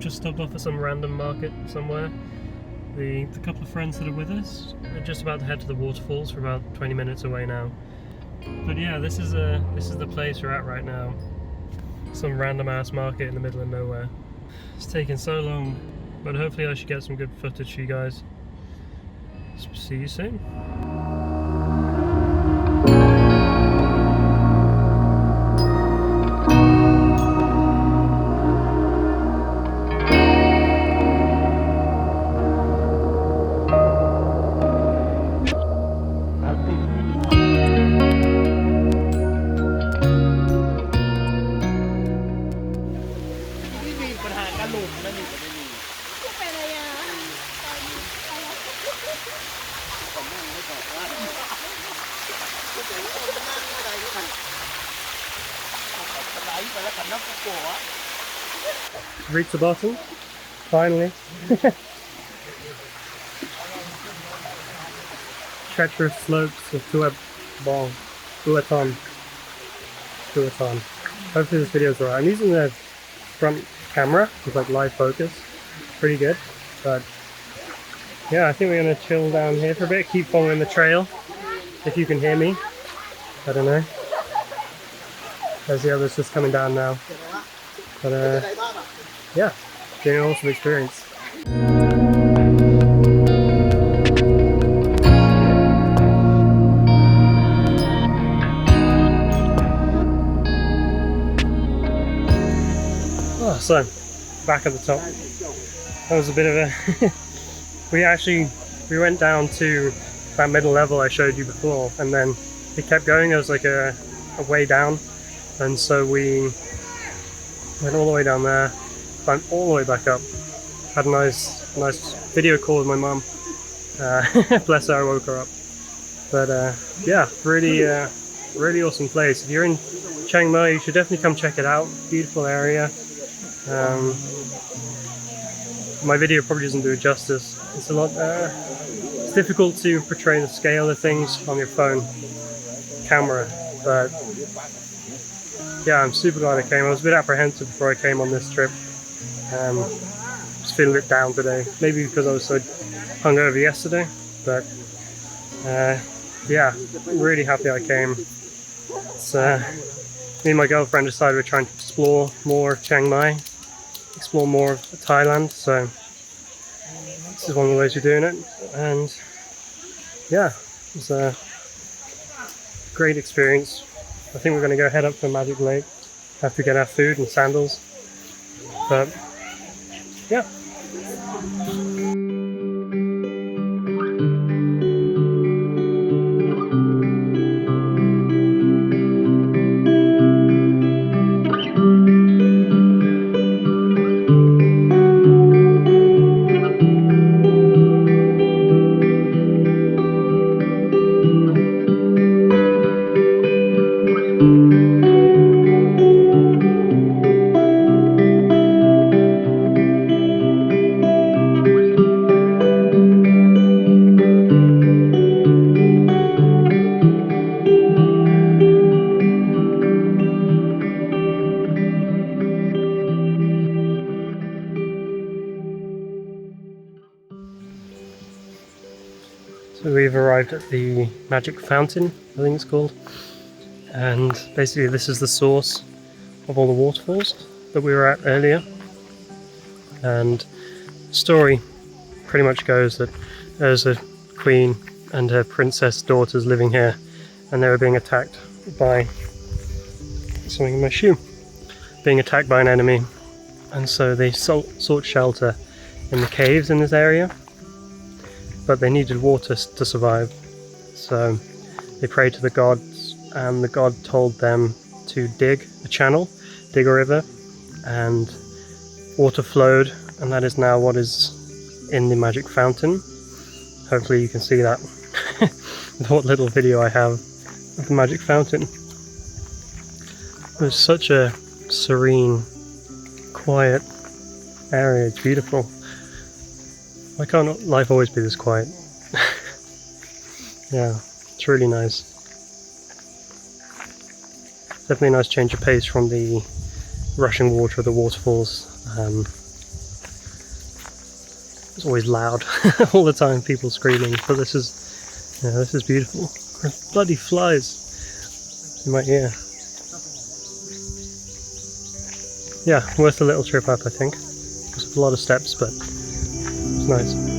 just stopped off at some random market somewhere. The couple of friends that are with us are just about to head to the waterfalls. We're about 20 minutes away now. But yeah, this is the place we're at right now. Some random ass market in the middle of nowhere. It's taken so long, but hopefully I should get some good footage for you guys. See you soon. Reach the bottom, finally. Treacherous slopes of Bua Thong. Hopefully this video is alright. I'm using the front camera with like live focus, pretty good. But yeah, I think we're gonna chill down here for a bit, keep following the trail. If you can hear me, I don't know. There's the others just coming down now. But yeah, been an awesome experience. Oh, so back at the top. That was a bit of a we went down to that middle level I showed you before, and then it kept going. There was like a way down, and so we went all the way down there, climbed all the way back up. Had a nice video call with my mum. Bless her, I woke her up. But yeah, really awesome place. If you're in Chiang Mai, you should definitely come check it out. Beautiful area. My video probably doesn't do it justice. It's a lot. It's difficult to portray the scale of things on your phone camera, but yeah, I'm super glad I came. I was a bit apprehensive before I came on this trip. Just feeling a bit down today. Maybe because I was so hungover yesterday. But yeah, I'm really happy I came. It's, me and my girlfriend decided we're trying to explore more of Chiang Mai, explore more of Thailand. So this is one of the ways we're doing it. And yeah, it was a great experience. I think we're going to go head up to Magic Lake. Have to get our food and sandals. But yeah. So we've arrived at the Magic Fountain, I think it's called, and basically this is the source of all the waterfalls that we were at earlier. And the story pretty much goes that there's a queen and her princess daughters living here, and they were being attacked by something in my shoe, being attacked by an enemy, and so they sought shelter in the caves in this area. But they needed water to survive, so they prayed to the gods, and the god told them to dig a channel, dig a river, and water flowed, and that is now what is in the Magic Fountain. Hopefully you can see that with what little video I have of the Magic Fountain. It's such a serene, quiet area. It's beautiful. Why can't life always be this quiet? Yeah, it's really nice. Definitely a nice change of pace from the rushing water of the waterfalls. It's always loud all the time, people screaming, but this is beautiful. There's bloody flies in my ear. Yeah, worth a little trip up, I think. There's a lot of steps, but it's nice.